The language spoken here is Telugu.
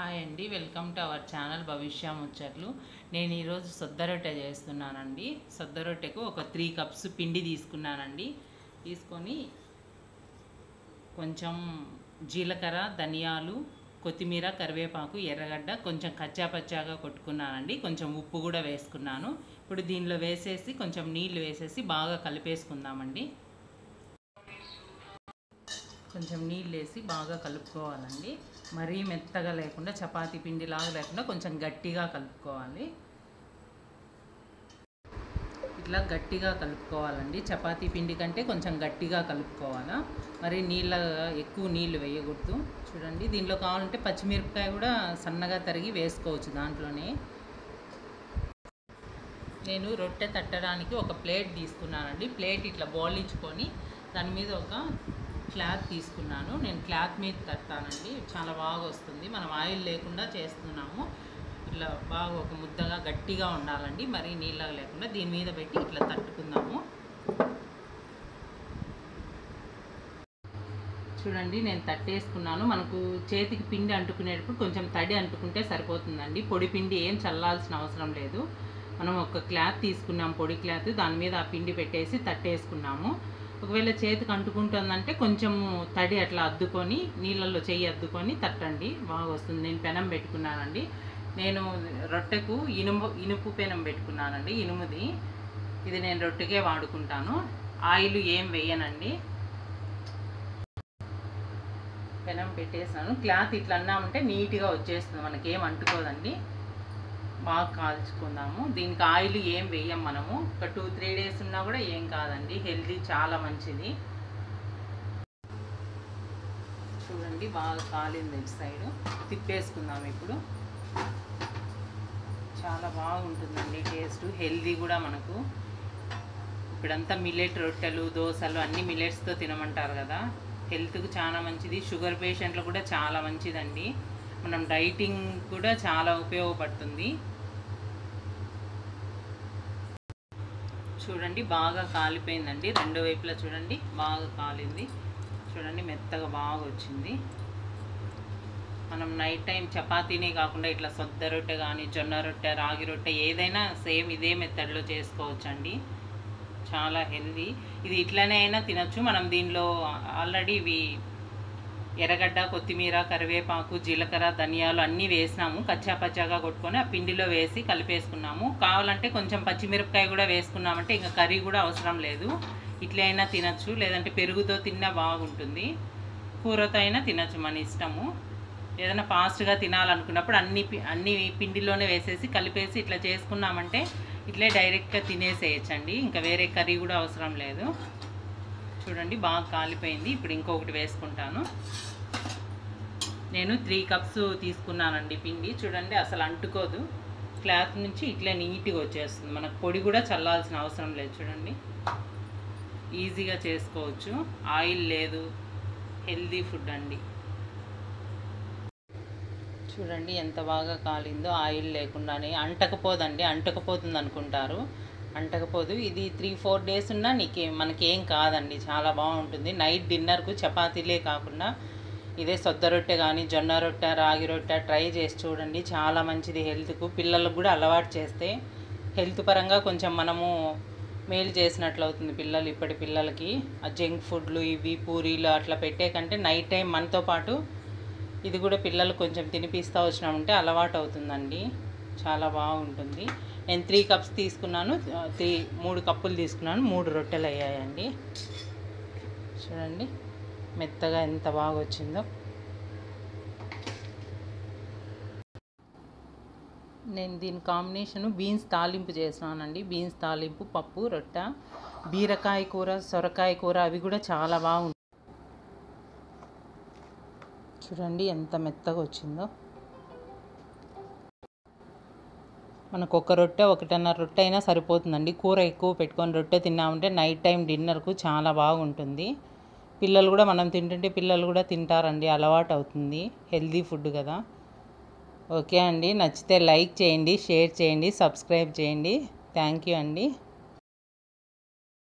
హాయ్ అండి, వెల్కమ్ టు అవర్ ఛానల్ భవిష్య ముచ్చట్లు. నేను ఈరోజు సొద్ద రొట్టె చేస్తున్నానండి. సొద్ద రొట్టెకు ఒక 3 కప్స్ పిండి తీసుకున్నానండి. తీసుకొని కొంచెం జీలకర్ర, ధనియాలు, కొత్తిమీర, కరివేపాకు, ఎర్రగడ్డ కొంచెం కచ్చాపచ్చాగా కొట్టుకున్నానండి. కొంచెం ఉప్పు కూడా వేసుకున్నాను. ఇప్పుడు దీనిలో వేసేసి కొంచెం నీళ్లు వేసేసి బాగా కలిపేసుకుందామండి. కొంచెం నీళ్ళు వేసి బాగా కలుపుకోవాలండి. మరీ మెత్తగా లేకుండా, చపాతీ పిండిలాగా లేకుండా కొంచెం గట్టిగా కలుపుకోవాలి. ఇట్లా గట్టిగా కలుపుకోవాలండి. చపాతీ పిండి కంటే కొంచెం గట్టిగా కలుపుకోవాలా. మరి ఎక్కువ నీళ్ళు వేయకూడదు. చూడండి, దీంట్లో కావాలంటే పచ్చిమిరపకాయ కూడా సన్నగా తరిగి వేసుకోవచ్చు దాంట్లోనే. నేను రొట్టె తట్టడానికి ఒక ప్లేట్ తీసుకున్నానండి. ప్లేట్ ఇట్లా బోలించుకొని దాని మీద ఒక క్లాత్ తీసుకున్నాను. నేను క్లాత్ మీద తట్టానండి, చాలా బాగా వస్తుంది. మనం ఆయిల్ లేకుండా చేస్తున్నాము. ఇట్లా బాగా ఒక ముద్దగా గట్టిగా ఉండాలండి, మరీ నీళ్ళగా లేకుండా. దీని మీద పెట్టి ఇట్లా తట్టుకుందాము. చూడండి, నేను తట్టేసుకున్నాను. మనకు చేతికి పిండి అంటుకునేటప్పుడు కొంచెం తడి అంటుకుంటే సరిపోతుందండి. పొడి పిండి ఏం చల్లాల్సిన అవసరం లేదు. మనం ఒక క్లాత్ తీసుకున్నాం, పొడి క్లాత్, దాని మీద ఆ పిండి పెట్టేసి తట్టేసుకున్నాము. ఒకవేళ చేతికి అంటుకుంటుందంటే కొంచెము తడి అట్లా అద్దుకొని, నీళ్ళల్లో చెయ్యి అద్దుకొని తట్టండి, బాగా వస్తుంది. నేను పెనం పెట్టుకున్నానండి. నేను రొట్టెకు ఇనుపు పెనం పెట్టుకున్నానండి, ఇనుముది. ఇది నేను రొట్టెకే వాడుకుంటాను. ఆయిల్ ఏం వేయనండి. పెనం పెట్టేసాను. క్లాత్ ఇట్లా అన్నామంటే నీట్గా వచ్చేస్తుంది, మనకేం అంటుకోదండి. బాగా కాల్చుకుందాము. దీనికి ఆయిల్ ఏం వేయం మనము. ఒక 2-3 డేస్ ఉన్నా కూడా ఏం కాదండి, హెల్తీ, చాలా మంచిది. చూడండి, బాగా కాలింది ఇటు సైడు. తిప్పేసుకుందాం ఇప్పుడు. చాలా బాగుంటుందండి టేస్ట్, హెల్తీ కూడా మనకు. ఇప్పుడంతా మిల్లెట్ రొట్టెలు, దోశలు అన్నీ మిల్లెట్స్తో తినమంటారు కదా. హెల్త్కు చాలా మంచిది. షుగర్ పేషెంట్లు కూడా చాలా మంచిదండి. మనం డైటింగ్ కూడా చాలా ఉపయోగపడుతుంది. చూడండి, బాగా కాలిపోయిందండి. రెండు వైపులా చూడండి, బాగా కాలింది. చూడండి, మెత్తగా బాగా వచ్చింది. మనం నైట్ టైం చపాతీనే కాకుండా ఇట్లా సొద్ద రొట్టె కానీ, జొన్న రొట్టె, రాగి రొట్టె ఏదైనా సేమ్ ఇదే మెథడ్లో చేసుకోవచ్చండి. చాలా హెల్దీ. ఇది ఇట్లనే అయినా తినచ్చు. మనం దీనిలో ఆల్రెడీ ఇవి ఎర్రగడ్డ, కొత్తిమీర, కరివేపాకు, జీలకర్ర, ధనియాలు అన్నీ వేసినాము. కచ్చాపచ్చాగా కొట్టుకొని ఆ పిండిలో వేసి కలిపేసుకున్నాము. కావాలంటే కొంచెం పచ్చిమిరపకాయ కూడా వేసుకున్నామంటే ఇంకా కర్రీ కూడా అవసరం లేదు. ఇట్లా అయినా తినచ్చు, లేదంటే పెరుగుతో తిన్నా బాగుంటుంది. కూరతో అయినా తినచ్చు, మన ఇష్టము. ఏదైనా ఫాస్ట్గా తినాలనుకున్నప్పుడు అన్ని పిండిలోనే వేసేసి కలిపేసి ఇట్లా చేసుకున్నామంటే ఇట్లే డైరెక్ట్గా తినేసేయచ్చండి. ఇంకా వేరే కర్రీ కూడా అవసరం లేదు. చూడండి, బాగా కాలిపోయింది. ఇప్పుడు ఇంకొకటి వేసుకుంటాను. నేను 3 కప్స్ తీసుకున్నానండి పిండి. చూడండి, అసలు అంటుకోదు. క్లాత్ నుంచి ఇట్లా నీట్గా వచ్చేస్తుంది. మనకు పొడి కూడా చల్లాల్సిన అవసరం లేదు. చూడండి, ఈజీగా చేసుకోవచ్చు. ఆయిల్ లేదు, హెల్దీ ఫుడ్ అండి. చూడండి ఎంత బాగా కాలిందో, ఆయిల్ లేకుండానే. అంటకపోదండి, అంటకపోతుంది అనుకుంటారు, అంటకపోదు. ఇది 3-4 డేస్ ఉన్నా మనకేం కాదండి, చాలా బాగుంటుంది. నైట్ డిన్నర్కు చపాతీలే కాకుండా ఇదే సొద్ద రొట్టె కానీ, జొన్న రొట్టె, రాగి రొట్టె ట్రై చేసి చూడండి, చాలా మంచిది హెల్త్కు. పిల్లలకు కూడా అలవాటు చేస్తే హెల్త్ పరంగా కొంచెం మనము మేలు చేసినట్లు అవుతుంది. ఇప్పటి పిల్లలకి ఆ జంక్ ఫుడ్లు, ఇవి పూరీలు అట్లా పెట్టే కంటే నైట్ టైం మనతో పాటు ఇది కూడా పిల్లలు కొంచెం తినిపిస్తూ వచ్చినామంటే అలవాటు అవుతుందండి, చాలా బాగుంటుంది. నేను 3 కప్స్ తీసుకున్నాను. 3 కప్పులు తీసుకున్నాను. 3 రొట్టెలు అయ్యాయండి. చూడండి, మెత్తగా ఎంత బాగా వచ్చిందో. నేను దీని కాంబినేషను బీన్స్ తాలింపు చేసినానండి. బీన్స్ తాలింపు, పప్పు, రొట్టె, బీరకాయ కూర, సొరకాయ కూర అవి కూడా చాలా బాగుంటాయి. చూడండి ఎంత మెత్తగా వచ్చిందో. మనకు ఒక రొట్టె, 1.5 రొట్టె అయినా సరిపోతుందండి. కూర ఎక్కువ పెట్టుకొని రొట్టె తిన్నామంటే నైట్ టైం డిన్నర్కు చాలా బాగుంటుంది. పిల్లలు కూడా, మనం తింటుంటే పిల్లలు కూడా తింటారండి, అలవాటు అవుతుంది. హెల్దీ ఫుడ్ కదా. ఓకే అండి, నచ్చితే లైక్ చేయండి, షేర్ చేయండి, సబ్స్క్రైబ్ చేయండి. థ్యాంక్ యూ అండి.